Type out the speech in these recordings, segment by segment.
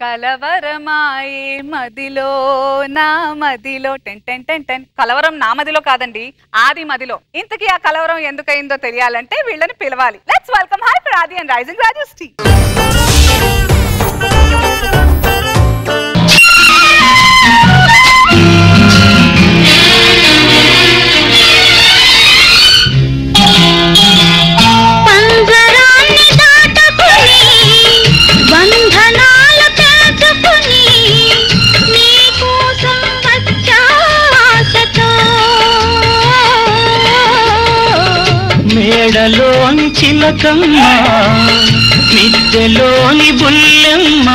కలవరమాయే మదిలో నా మదిలో టెన్ టెన్ టెన్ టెన్. కలవరం నా మదిలో కాదండి, ఆది మదిలో. ఇంతకీ ఆ కలవరం ఎందుకయిందో తెలియాలంటే వీళ్ళని పిలవాలి. లెట్స్ వెల్కమ్ హైపర్ ఆది అండ్ రైజింగ్ రాజశ్రీ. మేడలోని చిలకమ్మ మిద్దెలోని బుల్లెమ్మ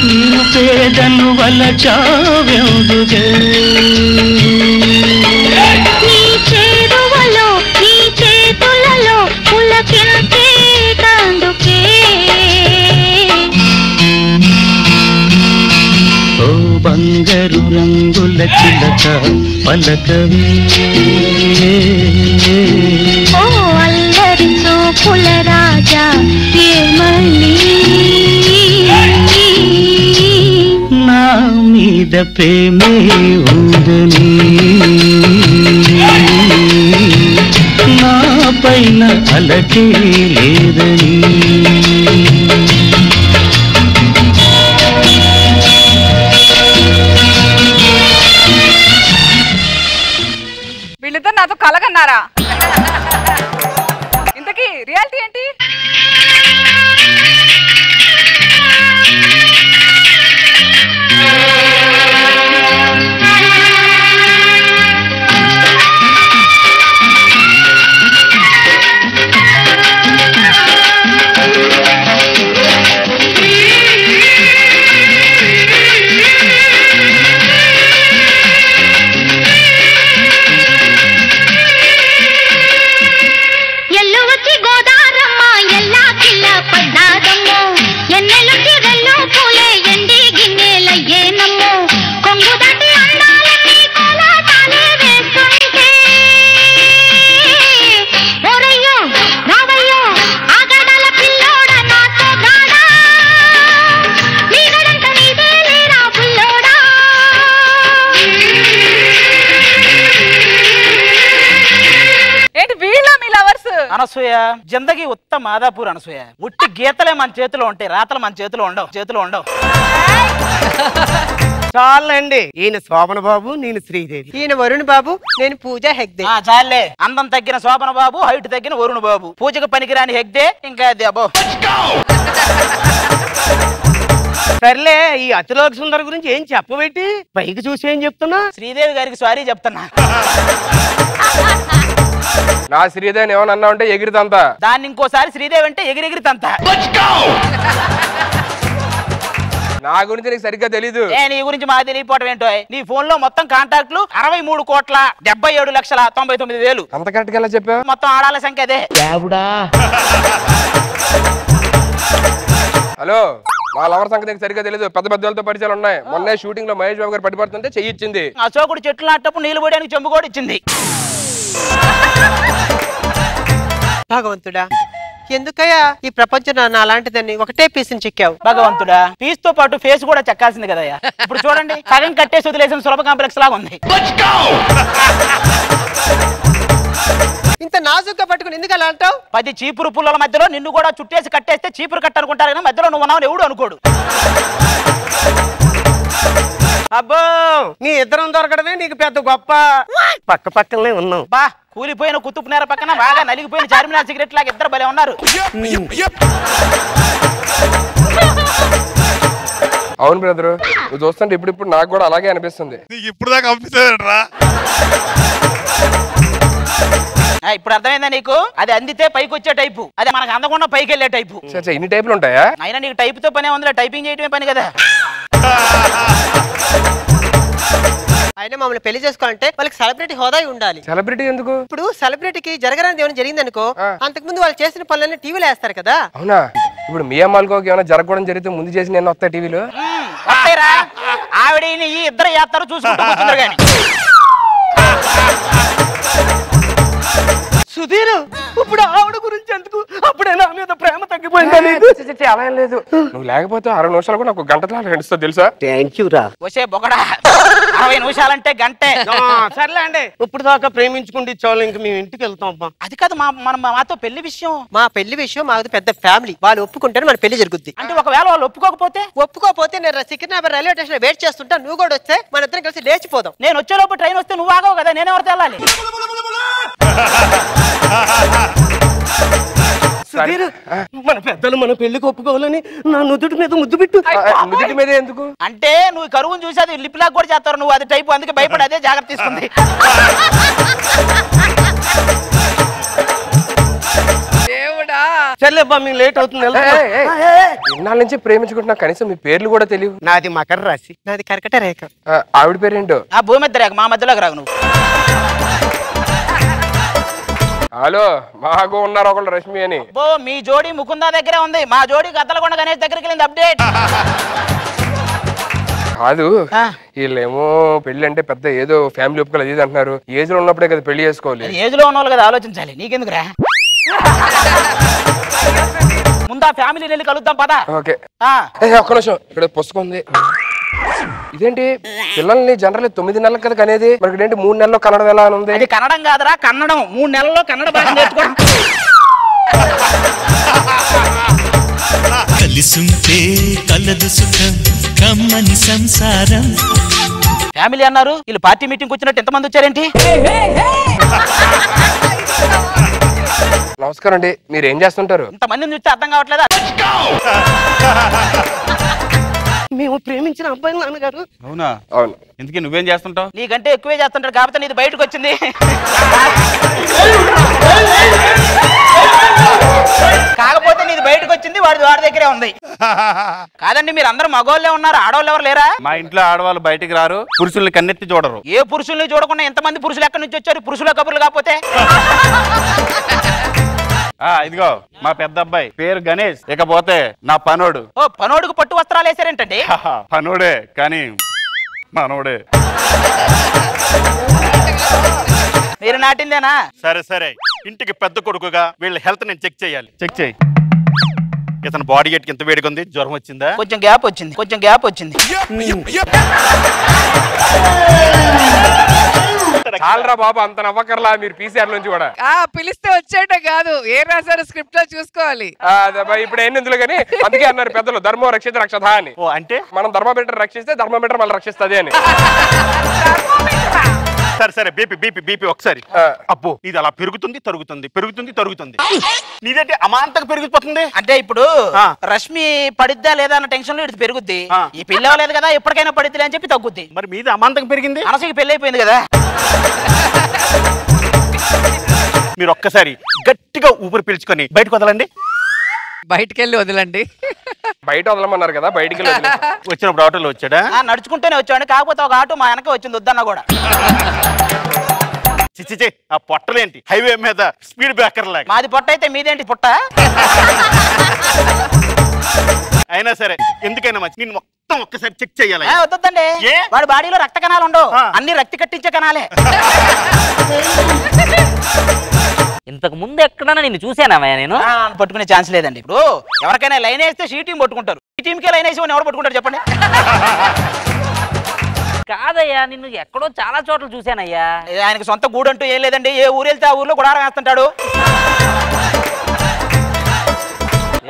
నిన్ను పేదను వలచావెందుగే నీ చేరువలో నీ చేతులలో పులకించే తందుకే ఓ బంగారు రంగుల చిలక పలకవే ఓ అల్లరి చూపుల రాజా ఏమని నా మీద ప్రేమే ఉందని నా పైన అలకే లేదని వీళ్ళిద్దరు నాతో కలగన్నారా? ఇంతకీ రియాలిటీ ఏంటి? అనసూయ జిందగీ ఉత్త మాదాపూర్ అనసూయ. ఉట్టి గీతలే మన చేతిలో ఉంటాయి, రాతలు మన చేతిలో ఉండవు. చాలండి. ఈయన శోభన బాబు, నేను శ్రీదేవి. ఈయన వరుణ్ బాబు, నేను పూజా హెగ్దే. చాలే. అందం తగ్గిన శోభన బాబు, హైట్ తగ్గిన వరుణ్ బాబు, పూజకు పనికిరాని హెగ్దే. ఇంకా అది అబ్బో. సర్లే, ఈ అతిలోక సుందర్ గురించి ఏం చెప్పబెట్టి పైకి చూసి ఏం చెప్తున్నా? శ్రీదేవి గారికి సారీ చెప్తున్నా. నా శ్రీదేవిని ఏమన్నా ఉంటే ఎగిరితంత, దాన్ని ఇంకోసారి శ్రీదేవి అంటే ఎగిరితంత. నా గురించి నీకు సరిగ్గా తెలీదు. నీ గురించి మాకు తెలియపోవటం ఏంటో. నీ ఫోన్ లో మొత్తం కాంటాక్ట్లు 63,77,99,000. అంత కరెక్ట్ గా చెప్పావు? మొత్తం ఆడాల సంఖ్య అదే. హలో, మా లవర్ సంగతి సరిగ్గా తెలీదు. పెద్ద పెద్దలతో పరిచయాలు ఉన్నాయి. మొన్నే షూటింగ్ లో మహేష్ బాబు గారు పడిపడుతుంటే చెయ్యిచ్చింది. అశోకుడు చెట్లు నాటప్పుడు నీళ్లు పోయడానికి చెంబు కూడా ఇచ్చింది. భగవంతుడా, ఎందుకయ్యా ఈ ప్రపంచం నాన్న అలాంటిదని ఒకటే పీసుని చెక్కావు? భగవంతుడా, పీస్ తో పాటు ఫేస్ కూడా చెక్కాల్సింది కదయ్యా. ఇప్పుడు చూడండి, సగం కట్టేసి వదిలేసిన సులభ కాంప్లెక్స్ లాగా ఉంది. ఇంత నాజుగ్గా పట్టుకుని ఎందుకు అలా అంటావు? 10 చీపురు పుల్లల మధ్యలో నిన్ను కూడా చుట్టేసి కట్టేస్తే చీపురు కట్ట అనుకుంటారు కానీ మధ్యలో నువ్వు ఉన్నావు ఎవడు అనుకోడు. అబ్బో, నీ ఇద్దరం దొరకడమే నీకు పెద్ద గొప్ప. పక్క పక్కనే ఉన్నావు. బా, కూలిపోయిన కుతుబ్ నేర పక్కన బాగా నలిగిపోయిన చార్మినార్ సిగరెట్ లాగా ఇద్దరు భలే ఉన్నారు. అవును బ్రదరు, నువ్వు చూస్తుంటే ఇప్పుడు నాకు కూడా అలాగే అనిపిస్తుంది. ఇప్పుడు దాకా అనిపిస్తుందా? ఇప్పుడు అర్థమైందా నీకు? అది అందితే పైకి వచ్చే టైపు, అది మనకు అందకుండా పైకి వెళ్ళే టైపు. ఇన్ని టైపులు ఉంటాయా? అయినా నీకు టైప్ తో పనే ఉందిలే, టైపింగ్ చేయటమే పని కదా. అయినా మమ్మల్ని పెళ్లి చేసుకోవాలంటే వాళ్ళకి సెలబ్రిటీ హోదా ఉండాలి. సెలబ్రిటీ ఎందుకు? ఇప్పుడు సెలబ్రిటీకి జరగరానిది ఏమైనా జరిగింది అనుకో, అంతకుముందు వాళ్ళు చేసిన పనులన్నీ టీవీలో వేస్తారు కదా. అవునా? ఇప్పుడు మీ అమ్మాయికి ఏమైనా జరగకూడదు జరిగితే ముందు చేసి నేను వస్తా టీవీలో. వస్తాయిరా, ఆవిడ ఈ ఇద్దరు చేస్తారు చూసుకుంటూ కూర్చుంటారు కానీ. సుధీర్, ఇప్పుడు ఆవిడ గురించి ఎందుకు? అప్పుడే నా మీద ప్రేమ తగ్గిపోయింది. అలా ఏం లేదు. నువ్వు లేకపోతే 60 నిమిషాలు కూడా నాకు గంటతో నడుస్తా తెలుసా? థ్యాంక్ యూ రా. వచ్చే బొగడా 60 నిమిషాలంటే గంటే. సర్లే అండి, ఇప్పుడు దాకా ప్రేమించుకుంటే చాలు, ఇంక మేము ఇంటికి వెళ్తాం అమ్మా. అది కాదు మాతో పెళ్లి విషయం. మా పెళ్లి విషయం మాది పెద్ద ఫ్యామిలీ, వాళ్ళు ఒప్పుకుంటే మన పెళ్లి జరుగుద్ది. అంటే ఒకవేళ వాళ్ళు ఒప్పుకోకపోతే నేను సికింద్రాబాద్ రైల్వే స్టేషన్ లో వెయిట్ చేస్తుంటా, నువ్వు కూడా వస్తే మన ఇద్దరం కలిసి లేచిపోదాం. నేను వచ్చేలోపు ట్రైన్ వస్తే నువ్వు ఆగవు కదా, నేనెవరితో వెళ్ళాలి? సుధీర్, మన పెద్దలు మన పెళ్లికి ఒప్పుకోవాలని నా నుదుటి మీద ముద్దు పెట్టు. నుదుటి మీద ఎందుకు అంటే నువ్వు కరువును చూసి అది లిప్ లాక్ కూడా చేస్తారు, నువ్వు అది టైపు, అందుకే భయపడి అదే జాగ్రత్త తీసుకుంది. దేవుడా. సర్లే అబ్బా, మేము లేట్ అవుతుంది. ఇన్నాళ్ళ నుంచి ప్రేమించుకుంటున్నా, కనీసం మీ పేర్లు కూడా తెలియదు. నాది మకర రాశి, నాది కర్కట రేఖ. ఆవిడ పేరేంటో? ఆ భూమి మీద రేఖ, మా మధ్యలోకి రాగు నువ్వు. హలో, మాకు ఉన్నారు ఒకళ్ళు రష్మి అని. మీ జోడి ముకుందా దగ్గరే ఉంది, మా జోడి గద్దలకొండ గణేష్ దగ్గరికి వెళ్ళింది. అప్డేట్ కాదు, వీళ్ళేమో పెళ్లి అంటే పెద్ద ఏదో ఫ్యామిలీ ఒప్పుకోవాలి అది అంటున్నారు. ఏజ్ లో ఉన్నప్పుడే కదా పెళ్లి చేసుకోవాలి. ఏజ్ లో ఉన్న వాళ్ళు కదా ఆలోచించాలి, నీకెందుకురా? ముందు ఆ ఫ్యామిలీ వెళ్ళి కలుద్దాం పదా. ఓకే, ఒక్క నిమిషం, ఇక్కడ పుస్తకం ఉంది. ఇదేంటి పిల్లల్ని జనరల్ 9 నెలలకు కదా కనేది, మరి ఏంటి 3 నెలల్లో కన్నడం ఎలా ఉంది? అది కన్నడం కాదురా, కన్నడం. 3 నెలల్లో కన్నడ భాష నేర్చుకోవడం. కలిసుంటే కలదు సుఖం కమ్మని సంసారం. ఫ్యామిలీ అన్నారు, వీళ్ళు పార్టీ మీటింగ్ వచ్చినట్టు ఎంతమంది వచ్చారేంటి? నమస్కారం అండి, మీరు ఏం చేస్తుంటారు? ఇంతమందిని చూస్తే అర్థం కావట్లేదా? మేము ప్రేమించిన అబ్బాయి నాన్నగారు. అవునా? అవును. ఎందుకు నువ్వేం చేస్తుంటావు? నీకంటే ఎక్కువే చేస్తుంటాడు కాబట్టి నీది బయటకు వచ్చింది. కాకపోతే నీది బయటకు వచ్చింది, వాడి దగ్గరే ఉంది. కాదండి, మీరు అందరూ మగవాళ్ళే ఉన్నారు, ఆడవాళ్ళు ఎవరు లేరా? మా ఇంట్లో ఆడవాళ్ళు బయటికి రారు, పురుషుల్ని కన్నెత్తి చూడరు. ఏ పురుషుల్ని చూడకుండా ఎంతమంది పురుషులు ఎక్కడి నుంచి వచ్చారు? పురుషుల కబుర్లు కాకపోతే. ఇదిగో మా పెద్ద అబ్బాయి పేరు గణేష్, ఇకపోతే నా పనోడు. ఓ, పనోడుకు పట్టు వస్త్రాలు వేసారేంటండి? పనోడే కానీ మనోడే. మీరు నాటిందేనా? సరే సరే, ఇంటికి పెద్ద కొడుకుగా వీళ్ళ హెల్త్ నేను చెక్ చేయాలి. చెక్ చేయి. ఇతను బాడీ గేట్కి ఎంత వేడిగా ఉంది? జ్వరం వచ్చిందా? కొంచెం గ్యాప్ వచ్చింది. చాలరా బాబు, అంత నవ్వకర్లా. మీరు పీసీఆర్ నుంచి కూడా పిలిస్తే వచ్చేట కాదు, ఏ రాశారు స్క్రిప్ట్ లో చూసుకోవాలి. ఇప్పుడు ఏంది ఇందులో కానీ, అందుకే అన్నారు పెద్దలు ధర్మం రక్షిత రక్షత అని. ఓ అంటే మనం ధర్మమీటర్ రక్షిస్తే ధర్మమీటర్ మళ్ళీ రక్షిస్తుంది అని. సరే సరే, బీపీ ఒకసారి. అబ్బో, ఇది అలా పెరుగుతుంది తరుగుతుంది. నీదంటే అమాంతంగా పెరిగిపోతుంది. అంటే ఇప్పుడు రష్మి పడిద్దా లేదా అన్న టెన్షన్ లో ఇది పెరుగుద్ది. ఈ పెళ్లి అవ్వలేదు కదా, ఎప్పటికైనా పడిద్ది అని చెప్పి తగ్గుద్ది. మరి మీది అమాంతంగా పెరిగింది. అనసూయకి పెళ్లి అయిపోయింది కదా. మీరు ఒక్కసారి గట్టిగా ఊపిరి పీల్చుకొని బయటకు వదలండి. బయటకెళ్ళి వదలండి. బయట వదలమన్నారు కదా, బయటికి వచ్చినప్పుడు ఆటోలో వచ్చాడా? నడుచుకుంటూనే వచ్చాడు, కాకపోతే ఒక ఆటో మా వెనక వచ్చింది, వద్దన్నా కూడా. చిచ్చిచే, ఆ పొట్టలేంటి హైవే మీద స్పీడ్ బ్రేకర్ లాగా. మాది పొట్ట అయితే మీదేంటి పుట్ట? అయినా సరే, ఎందుకైనా మంచి నేను మొత్తం ఒక్కసారి చెక్ చేయాలి. వద్దండి, వాడి బాడీలో రక్త కణాలు ఉండవు, అన్ని రక్తి కట్టించే కణాలే. ఇంతకు ముందు ఎక్కడన్నా నిన్ను చూసానమ్మా నేను? పట్టుకునే ఛాన్స్ లేదండి. ఇప్పుడు ఎవరికైనా లైన్ వేస్తే షీ టీం పట్టుకుంటారు, ఈ టీంకే లైన్ వేసి ఎవరు పట్టుకుంటారు చెప్పండి? కాదయ్యా, నిన్ను ఎక్కడో చాలా చోట్ల చూసానయ్యా. ఆయనకి సొంత గూడు అంటూ ఏం లేదండి, ఏ ఊరు వెళ్తే ఆ ఊర్లో గుడారం వేస్తుంటాడు.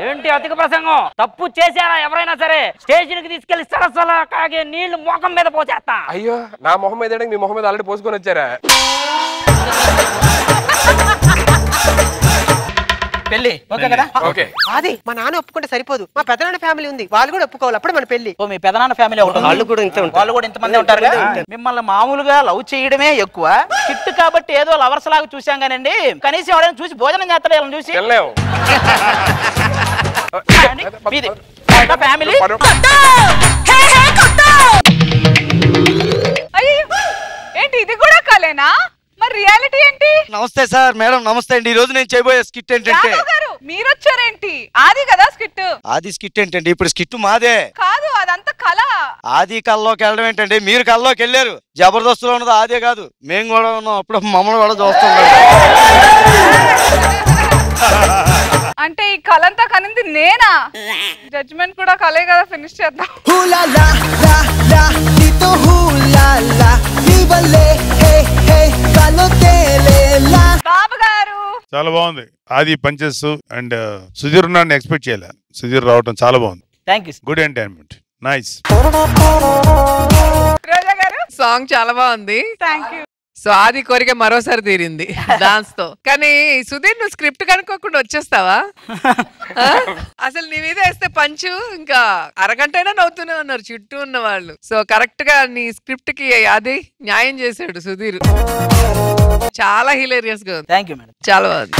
ఏంటి అధిక ప్రసంగం? తప్పు చేశారా ఎవరైనా సరే స్టేషన్ కి తీసుకెళ్లి సరస్సులా కాగే నీళ్లు మొఖం మీద పోసేస్తా. అయ్యో, నా మొహం మీద మీ మొహం మీద ఆల్రెడీ పోసుకొని వచ్చారా? పెళ్లి ఓకే కదా? ఓకే. అది మా నాన్న ఒప్పుకుంటే సరిపోదు, మా పెద్దనాన్న ఫ్యామిలీ ఉంది, వాళ్ళు కూడా ఒప్పుకోవాలి, అప్పుడు మన పెళ్లి. ఓ, మీ పెదనాన్న ఫ్యామిలీ ఒకటి, వాళ్ళు కూడా ఇంతమంది ఉంటారు కదా. మిమ్మల్ని మామూలుగా లవ్ చేయడమే ఎక్కువ, కిట్టు కాబట్టి ఏదో లవర్స్ లాగా చూసాం కానండి, కనీసం ఎవరైనా చూసి భోజనం చేస్తాడు వాళ్ళని చూసి. ఫ్యామిలీ ఏంటి ఇది కూడా కాలేనా? మరి రియాలిటీ ఏంటి? నమస్తే సార్. మేడం నమస్తే అండి. ఈ రోజు నేను చేయబోయే స్కిట్ ఏంటంటే, మీరు వచ్చారేంటి? ఆది కదా స్కిట్. ఆది స్కిట్ ఏంటండి? ఇప్పుడు స్కిట్ మాదే కాదు, అదంతా కళ. ఆది కల్లోకి వెళ్ళడం ఏంటండి? మీరు కల్లోకి వెళ్ళారు. జబర్దస్త్లో ఉన్నది ఆదే కాదు, మేము కూడా ఉన్నాం. అప్పుడు మమ్మల్ని కూడా చూస్తున్నాం. అంటే ఈ కలంతా కనింది నేనా? జడ్జ్మెంట్ కూడా కలే కదా, ఫినిష్ చేద్దాం. బాబు గారు చాలా బాగుంది. ఆది పంచెస్ అండ్ సుధీర్ ఉన్నాడని ఎక్స్పెక్ట్ చేయలే. సుధీర్ రావటం చాలా బాగుంది. Thank you. Good entertainment. Nice. Roja garu song చాలా బాగుంది. Thank you. సో ఆది కోరిక మరోసారి తీరింది డాన్స్ తో. కానీ సుధీర్ నువ్వు స్క్రిప్ట్ కనుక్కోకుండా వచ్చేస్తావా? అసలు నీ మీద వేస్తే పంచు ఇంకా అరగంటైనా నవ్వుతూనే ఉన్నారు చుట్టూ ఉన్న వాళ్ళు. సో కరెక్ట్ గా నీ స్క్రిప్ట్ కి అది న్యాయం చేశాడు సుధీర్. చాలా హిలేరియస్ గా ఉంది. Thank you madam. చాలా బాగుంది.